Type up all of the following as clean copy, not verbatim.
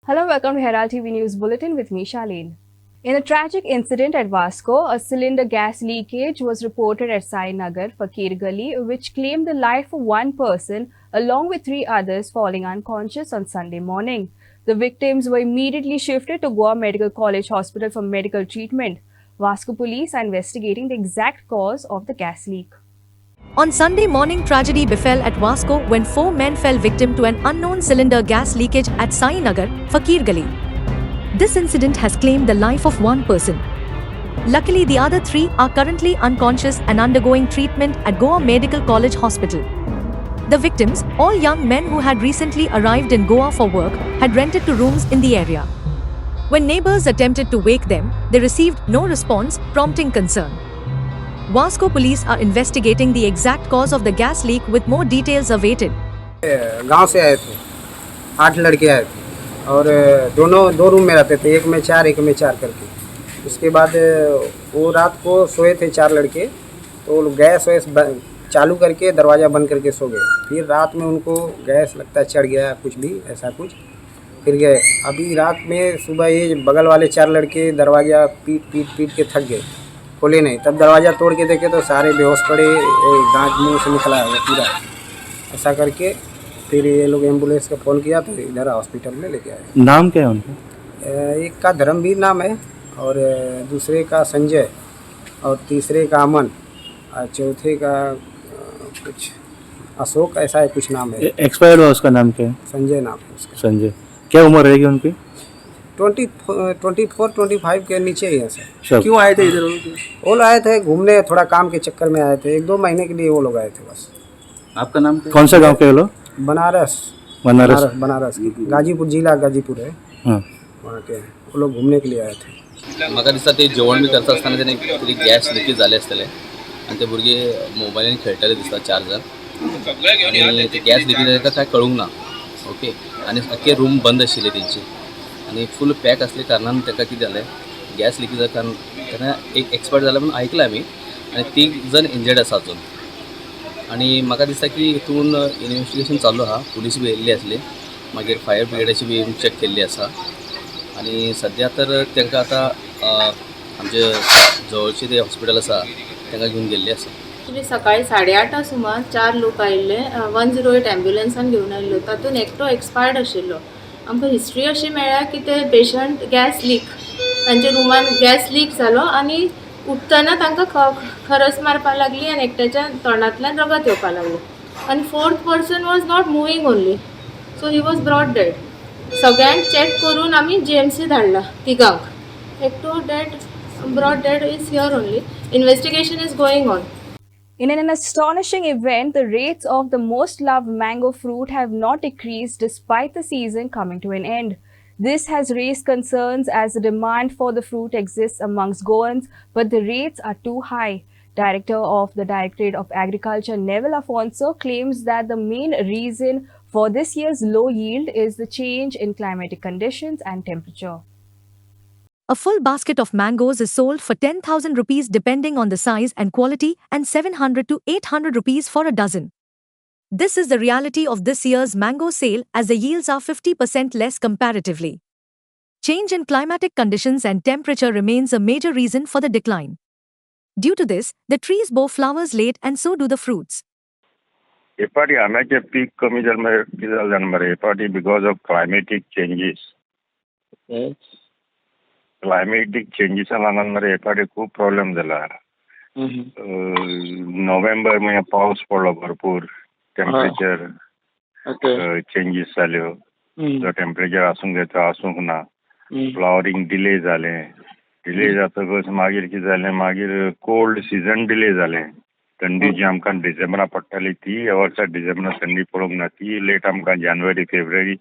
Hello, welcome to Herald TV News Bulletin with me, Shaleen. In a tragic incident at Vasco, a cylinder gas leakage was reported at Sai Nagar, Fakir Gali, which claimed the life of one person along with three others falling unconscious on Sunday morning. The victims were immediately shifted to Goa Medical College Hospital for medical treatment. Vasco police are investigating the exact cause of the gas leak. On Sunday morning, tragedy befell at Vasco when four men fell victim to an unknown cylinder gas leakage at Sai Nagar, Fakir Gali. This incident has claimed the life of one person. Luckily, the other three are currently unconscious and undergoing treatment at Goa Medical College Hospital. The victims, all young men who had recently arrived in Goa for work, had rented two rooms in the area. When neighbors attempted to wake them, they received no response, prompting concern. Vasco police are investigating the exact cause of the gas leak with more details awaited. गांव से आए थे, 8 लड़के आए थे और दोनों दो रूम में रहते थे, एक में 4 एक में 4 करके। उसके बाद वो रात को सोए थे 4 लड़के, तो वो लोग गैस वैस चालू करके दरवाज़ा बंद करके सो गए। फिर रात में उनको गैस लगता है चढ़ गया, कुछ भी ऐसा कुछ, फिर गए। अभी रात में सुबह ये बगल वाले 4 लड़के दरवाज़ा पीट के थक गए, खोले नहीं, तब दरवाज़ा तोड़ के देखे तो सारे बेहोश पड़े, दांत मुंह से निकला है पूरा। ऐसा करके फिर ये लोग एम्बुलेंस का फ़ोन किया तो इधर हॉस्पिटल में लेके आए। नाम क्या है उनका? एक का धर्मवीर नाम है और दूसरे का संजय और तीसरे का अमन और चौथे का कुछ अशोक, ऐसा है कुछ नाम है। एक्सपायर्ड हुआ उसका नाम क्या है? संजय नाम है उसका। संजय। क्या उम्र रहेगी उनकी? 24-25 के नीचे ही है सर। सब। क्यों आए थे इधर? वो लोग आए थे घूमने, थोड़ा काम के चक्कर में आए थे, 1-2 महीने के लिए वो लोग आए थे बस। आपका नाम क्या? कौन सा गांव के वो लोग? बनारस की गाजीपुर जिला गाजीपुर है, हां। वहाँ के वो लोग घूमने के लिए आए थे। म्हाका दिसता ते जेवण बी करता आसतना तेणे कितें गॅस लिकेज जाले आसतले आनी ते भुरगे मोबायलान खेळटाले दिसता 4 जण आनी ते गॅस लिकेज जाता काय कळूंक ना। ओके, आनी आख्खे रूम बंद आशिल्ले तेंचे आनी फूल पॅक आसले कारणान ताका कितें जालें, गॅस लिकेज जाल्या कारण तेन्ना एक एक्सपर्ट जाला म्हणून ऐकलां आमी आनी 3 जण इंजर्ड आसा अजून। आनी म्हाका दिसता की हितून इन्वेस्टिगेशन चालू आहा, पुलीस बी येयल्ली आसली, मागीर फायर ब्रिगेडाची बी चॅक केल्ली आसा आनी सद्या तर तांकां आतां आमचे जवळचे ते हॉस्पिटल आसा तांकां घेवन गेल्ले आसा। ॲक्च्युली सकाळी 8:30 सुमार 4 लोक आयिल्ले 108 एम्ब्युलन्सान घेवन आयिल्लो, तातूंत एकटो एक्सपायर्ड आशिल्लो। आमकां हिस्ट्री अशी मेळ्ळ्या की ते पेशंट गॅस लीक, तांच्या रुमान गॅस लीक जालो आनी उठतना तांकां खरस मारपाक लागली आनी एकट्याच्या तोंडांतल्यान रगत येवपाक लागली आनी 4th person was not moving only, so he was brought dead. सगळ्यांक चॅक करून आमी GMC धाडला तिगांक। एकटो dead, brought dead is here only, investigation is going on. In an astonishing event, the rates of the most loved mango fruit have not decreased despite the season coming to an end. This has raised concerns as the demand for the fruit exists amongst Goans, but the rates are too high. Director of the Directorate of Agriculture, Neville Afonso, claims that the main reason for this year's low yield is the change in climatic conditions and temperature. A full basket of mangoes is sold for 10,000 rupees depending on the size and quality and 700 to 800 rupees for a dozen. This is the reality of this year's mango sale as the yields are 50% less comparatively. Change in climatic conditions and temperature remains a major reason for the decline. Due to this, the trees bore flowers late and so do the fruits. एपाटी आम्याचे पीक कमी जालें कितें जालें जाणा मरे, एपाटी because of climatic changes. Climatic चेंजीसा लागून मरे एपाटी खूब प्रॉब्लेम जाला। नोव्हेंबर म्हळ्यार पावस पडलो भरपूर, टेम्परेचर चेंजीस जाल्यो, जो टेम्परेचर आसूंक जाय तो आसूंक ना, फ्लावरींग डिले जातकच मागीर कितें जालें, मागीर कोल्ड सिजन डिले जालें। थंडी जी आमकां डिसेंबरा पडटाली ती ह्या वर्सा डिसेंबरान थंडी पडोंक ना, ती लेट आमकां जानेवारी फेब्रुवारी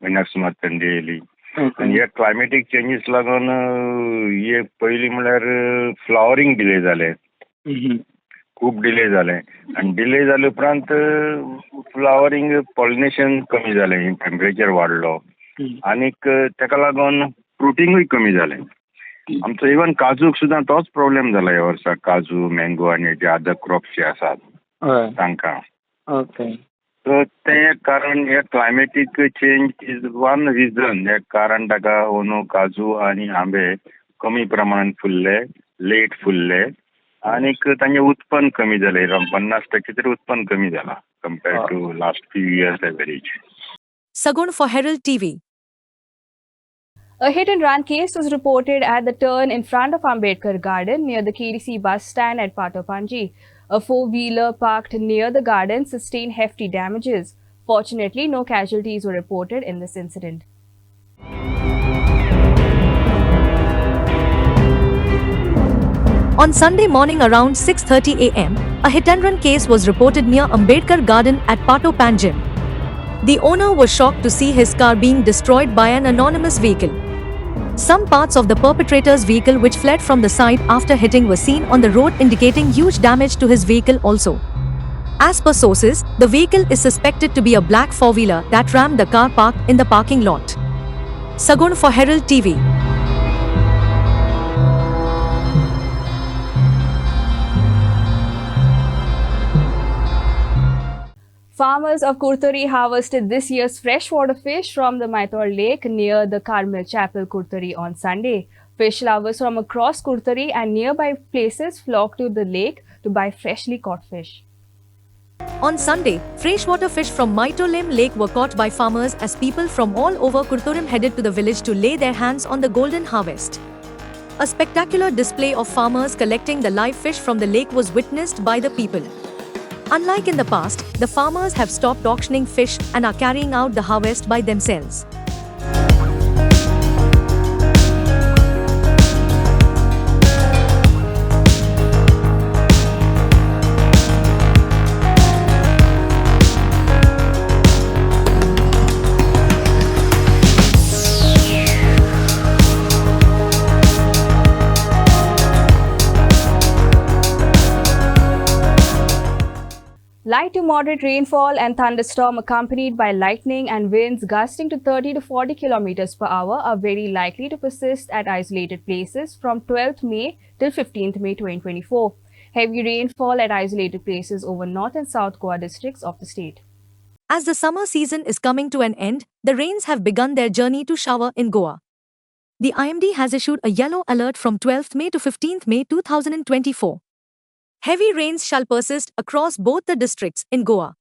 म्हयन्याक सुमार थंडी येयली। आनी ह्या क्लायमेटीक चेंजीस लागून हे पयलीं म्हळ्यार फ्लावरींग डिले जालें, खूब डिले जालें आनी डिले जाले उपरांत फ्लावरींग पॉलिनेशन कमी जालें, टेम्परेचर वाडलो आनीक ताका लागून फ्रुटींगूय कमी जालें। आमचो इवन काजूक सुद्दां तोच प्रॉब्लेम जाला ह्या वर्सा, काजू, मँगो आनी जे अदर क्रॉप्स जे आसात तांकां। ओके, So ते कारण हे climatic change is one reason. हे कारण ताका ओनो काजू आणि आंबे कमी प्रमाणात फुलले, लेट फुलले आणि तांचे उत्पन्न कमी जाले. 50% तरी उत्पन्न कमी जाला compared to last few years average. Sagun for Herald TV. A hit-and-run case was reported at the turn in front of Ambedkar Garden near the KDC bus stand at Patopanji. A four-wheeler parked near the garden sustained hefty damages. Fortunately, no casualties were reported in this incident. On Sunday morning around 6:30 a.m., a hit-and-run case was reported near Ambedkar Garden at Patopanjim. The owner was shocked to see his car being destroyed by an anonymous vehicle. Some parts of the perpetrator's vehicle which fled from the side after hitting were seen on the road, indicating huge damage to his vehicle also. As per sources, the vehicle is suspected to be a black four-wheeler that rammed the car parked in the parking lot. Sagun for Herald TV. Farmers of Kurtari harvested this year's freshwater fish from the Maithor Lake near the Carmel Chapel, Kurtari on Sunday. Fish lovers from across Kurtari and nearby places flocked to the lake to buy freshly caught fish. On Sunday, freshwater fish from Maitolim Lake were caught by farmers as people from all over Kurturam headed to the village to lay their hands on the golden harvest. A spectacular display of farmers collecting the live fish from the lake was witnessed by the people. Unlike in the past, the farmers have stopped auctioning fish and are carrying out the harvest by themselves. Light to moderate rainfall and thunderstorm accompanied by lightning and winds gusting to 30 to 40 kilometers per hour are very likely to persist at isolated places from 12th May till 15th May 2024. Heavy rainfall at isolated places over North and South Goa districts of the state. As the summer season is coming to an end, the rains have begun their journey to shower in Goa. The IMD has issued a yellow alert from 12th May to 15th May 2024. Heavy rains shall persist across both the districts in Goa.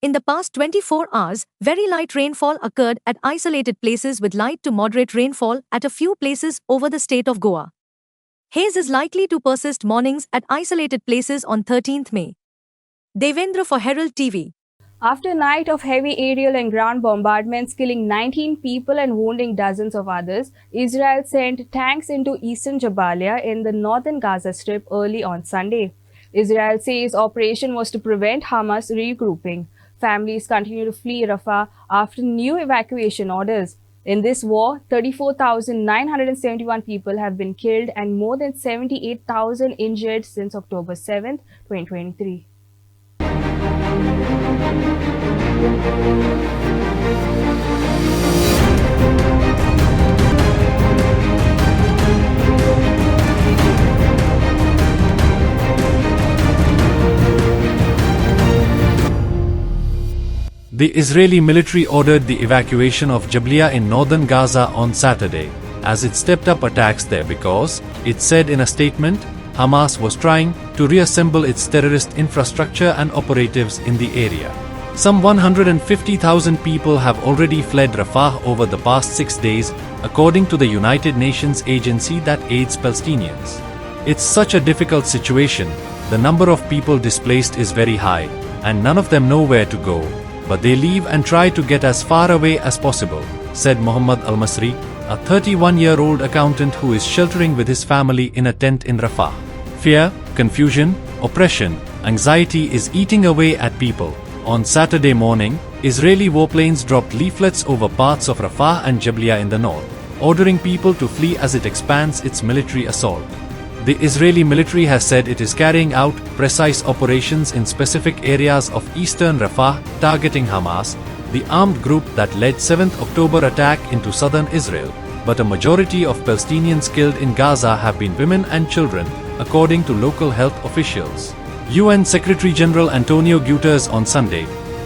In the past 24 hours, very light rainfall occurred at isolated places with light to moderate rainfall at a few places over the state of Goa. Haze is likely to persist mornings at isolated places on 13th May. Devendra for Herald TV. After a night of heavy aerial and ground bombardments killing 19 people and wounding dozens of others, Israel sent tanks into eastern Jabalia in the northern Gaza Strip early on Sunday. Israel says operation was to prevent Hamas regrouping. Families continue to flee Rafah after new evacuation orders. In this war, 34,971 people have been killed and more than 78,000 injured since October 7, 2023. The Israeli military ordered the evacuation of Jabalia in northern Gaza on Saturday, as it stepped up attacks there because, it said in a statement, Hamas was trying to reassemble its terrorist infrastructure and operatives in the area. Some 150,000 people have already fled Rafah over the past 6 days, according to the United Nations agency that aids Palestinians. It's such a difficult situation, the number of people displaced is very high, and none of them know where to go. But they leave and try to get as far away as possible, said Mohammad Al-Masri, a 31-year-old accountant who is sheltering with his family in a tent in Rafah. Fear, confusion, oppression, anxiety is eating away at people. On Saturday morning, Israeli warplanes dropped leaflets over parts of Rafah and Jabalia in the north, ordering people to flee as it expands its military assault. The Israeli military has said it is carrying out precise operations in specific areas of eastern Rafah, targeting Hamas, the armed group that led 7th October attack into southern Israel, but a majority of Palestinians killed in Gaza have been women and children, according to local health officials. UN Secretary-General Antonio Guterres on Sunday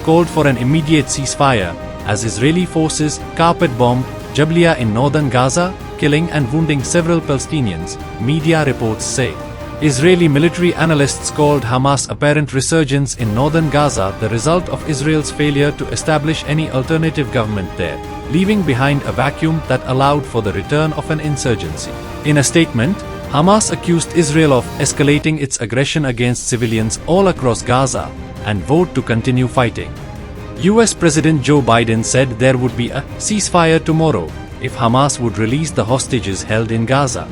called for an immediate ceasefire as Israeli forces carpet-bombed Jabalia in northern Gaza, killing and wounding several Palestinians, media reports say. Israeli military analysts called Hamas' apparent resurgence in northern Gaza the result of Israel's failure to establish any alternative government there, leaving behind a vacuum that allowed for the return of an insurgency. In a statement, Hamas accused Israel of escalating its aggression against civilians all across Gaza and vowed to continue fighting. US President Joe Biden said there would be a ceasefire tomorrow if Hamas would release the hostages held in Gaza.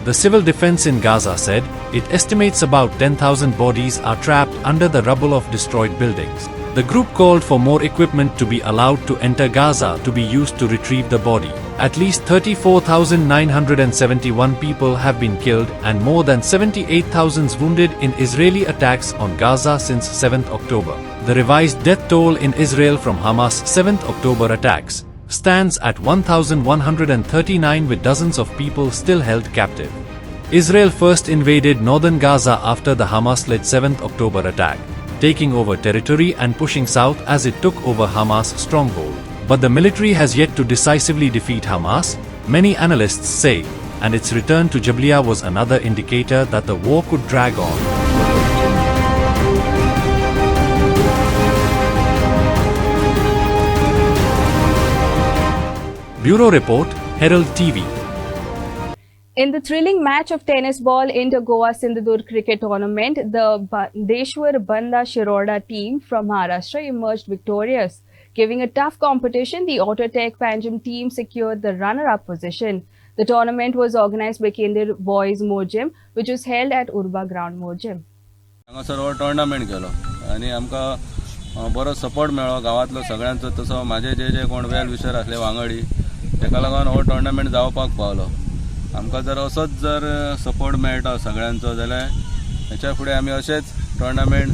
The civil defense in Gaza said it estimates about 10,000 bodies are trapped under the rubble of destroyed buildings. The group called for more equipment to be allowed to enter Gaza to be used to retrieve the body. At least 34,971 people have been killed and more than 78,000 wounded in Israeli attacks on Gaza since 7th October. The revised death toll in Israel from Hamas' 7th October attacks stands at 1,139 with dozens of people still held captive. Israel first invaded northern Gaza after the Hamas-led 7th October attack, taking over territory and pushing south as it took over Hamas' stronghold. But the military has yet to decisively defeat Hamas, many analysts say, and its return to Jabalia was another indicator that the war could drag on. Bureau Report, Herald TV. In the thrilling match of tennis ball inter-Goa Sindhudurg cricket tournament, the Deshwar Banda Shiroda team from Maharashtra emerged victorious. Giving a tough competition, the Autotech Panjim team secured the runner-up position. The tournament was organized by Kinder Boys Mojim, which was held at Urba Ground Mojim. हांगासर tournament केलो आनी आमकां बरो support मेळ्ळो गांवांतलो सगळ्यांचो तसो म्हाजे जे कोण well wisher आसले वांगडी ताका लागून हो टोर्नामेंट जावपाक पावलो. आमकां जर असोच जर सपोर्ट मेळटा सगळ्यांचो जाल्यार हेच्या फुडें आमी अशेंच टोर्नामेंट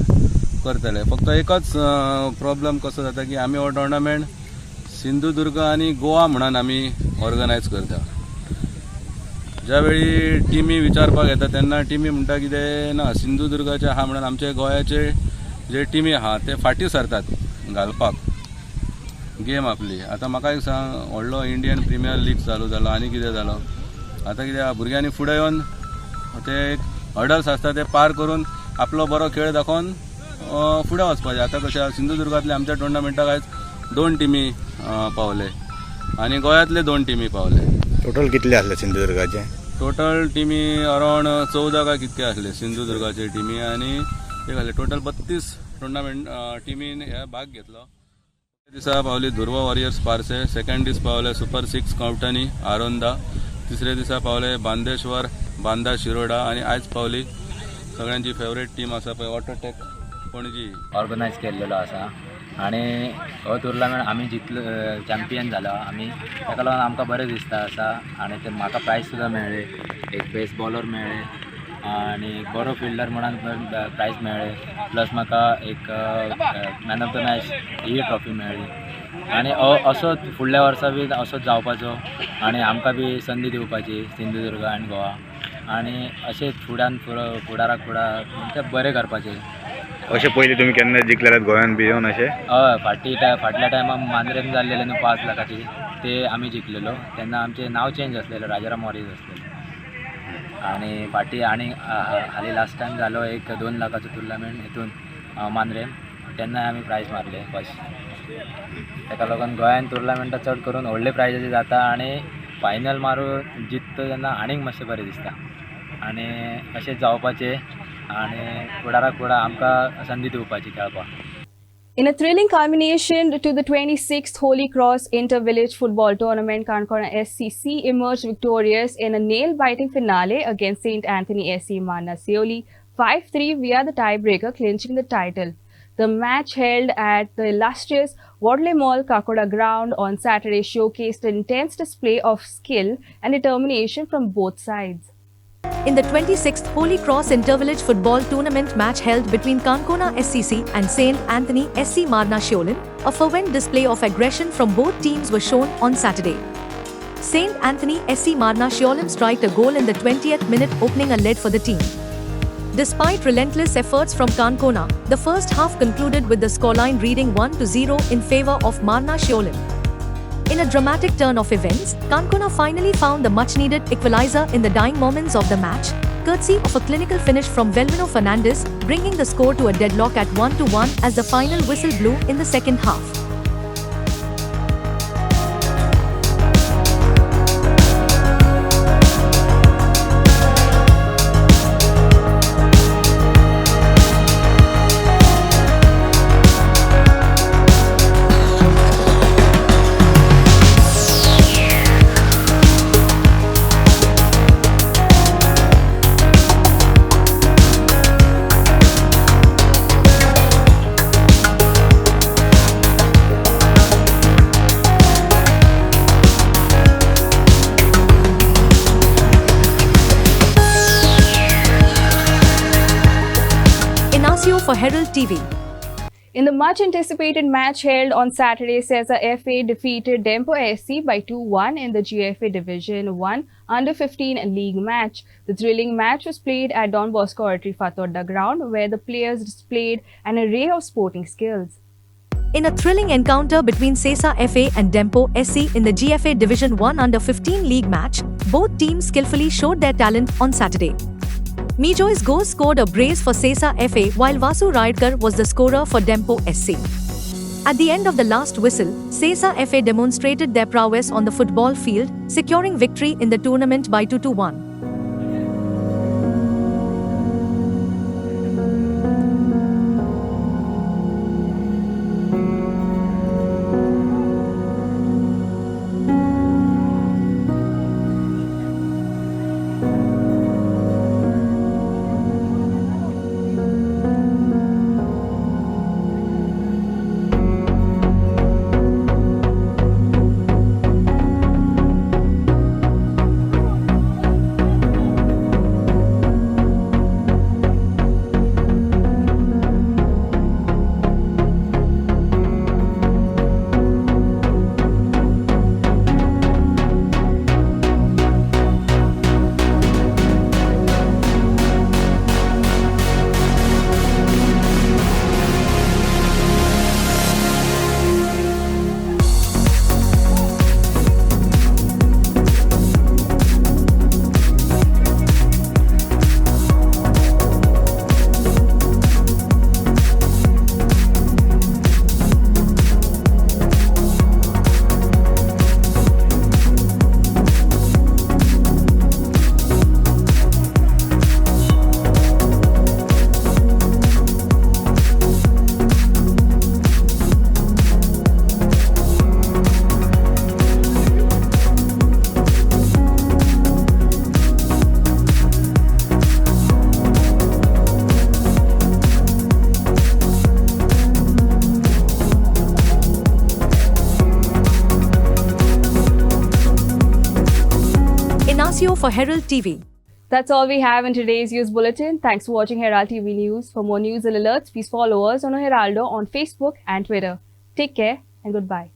करतले. फक्त एकच प्रॉब्लम कसो जाता की आमी हो टोर्नामेंट सिंधुदुर्ग आनी गोवा म्हणून आमी ऑर्गनायज करता. ज्या वेळी टिमी विचारपाक येता तेन्ना टिमी म्हणटा कितें ना सिंधुदुर्गाचे आहा म्हणून आमचे गोंयाचे जे टिमी आहा ते फाटीं सरतात घालपाक गेम आपली. आतां म्हाका एक सांग व्हडलो इंडियन प्रिमियर लीग चालू जालो आनी कितें जालो आतां कितें भुरग्यांनी फुडें येवन ते एक हर्डल्स आसता ते पार करून आपलो बरो खेळ दाखोवन फुडें वचपाचें. आतां कशें सिंधुदुर्गांतले आमच्या टोर्नामेंटाक आयज 2 टिमी पावले आनी गोंयांतले 2 टिमी पावले. टोटल कितले आसले सिंधुदुर्गाचे? टोटल टिमी अरावंड 14 काय कितके आसले सिंधुदुर्गाचे टिमी आनी एक आसले टोटल 32 टोर्नामेंट टिमीन हे भाग घेतलो. दिसा पावली धुर्वा वॉरियर्स पार्से, सेकंड दीस पावले सुपर 6 कावटानी आरोंदा, तिसरे दिसा पावले बांदेश्वर बांदा शिरोडा आनी आयज पावली सगळ्यांची फेवरेट टीम आसा पळय ऑटोटेक पणजी ऑर्गनायज केल्लेलो आसा आनी हो टुर्नामेंट आमी जितलो चॅम्पियन जालो आमी ताका लागून आमकां बरें दिसता आसा. आनी ते म्हाका प्रायज सुद्दां मेळ्ळे, एक बेस बॉलर मेळ्ळे आनी एक बरो फिल्डर म्हणून प्रायज मेळ्ळे, प्लस म्हाका एक man of the match he trophy मेळ्ळी. आनी असोच फुडल्या वर्सा बी असोच जावपाचो आनी आमकां बी संदी दिवपाची सिंधुदुर्ग आनी गोवा आनी अशेंच फुडाराक म्हणजे बरें करपाचें. अशें पयलीं तुमी केन्ना जिखलेल्यात गोंयान बी येवन अशें? हय फाटल्या टायमार मांद्रेम जाल्लेले न्हू 5 लाखाची ते आमी जिखलेलो. तेन्ना आमचें नांव चेंज आसलेलें राजाराम वॉरियर्स आसलेलें आनी फाटी आनी हालीं लास्ट टायम जालो एक 2 लाखाचो टुर्नामेंट हितून मांद्रेम तेन्ना आमी प्रायज मारले फर्स्ट. ताका लागून गोंयान टुर्नामेंटां चड करून व्हडले प्रायजाची जाता आनी फायनल मारून जिखता तेन्ना आनीक मातशें बरें दिसता आनी अशेंच जावपाचें आनी फुडाराक आमकां संदी दिवपाची खेळपाक. In a thrilling culmination to the 26th Holy Cross Inter-Village Football Tournament, Kankona SCC emerged victorious in a nail-biting finale against St. Anthony SC Manna Seoli 5-3 via the tiebreaker, clinching the title. The match held at the illustrious Wadley Mall Kakoda ground on Saturday showcased an intense display of skill and determination from both sides. In the 26th Holy Cross Inter-Village Football Tournament match held between Kankona SCC and St. Anthony SC Marna Sholin, a fervent display of aggression from both teams was shown on Saturday. St. Anthony SC Marna Sholin struck a goal in the 20th minute, opening a lead for the team. Despite relentless efforts from Kankona, the first half concluded with the scoreline reading 1-0 in favor of Marna Sholin. In a dramatic turn of events, Kankona finally found the much-needed equalizer in the dying moments of the match, courtesy of a clinical finish from Velvino Fernandes, bringing the score to a deadlock at 1-1 as the final whistle blew in the second half. For Herald TV. In the much anticipated match held on Saturday, Sesa FA defeated Dempo SC by 2-1 in the GFA Division 1 Under-15 league match. The thrilling match was played at Don Bosco Oratory Fatorda ground, where the players displayed an array of sporting skills. In a thrilling encounter between Sesa FA and Dempo SC in the GFA Division 1 Under-15 league match, both teams skillfully showed their talent on Saturday. Mijo's goal scored a brace for Sesa FA while Vasu Raidkar was the scorer for Dempo SC. At the end of the last whistle, Sesa FA demonstrated their prowess on the football field, securing victory in the tournament by 2-1. For Herald TV. That's all we have in today's news bulletin. Thanks for watching Herald TV News. For more news and alerts, please follow us on Heraldo on Facebook and Twitter. Take care and goodbye.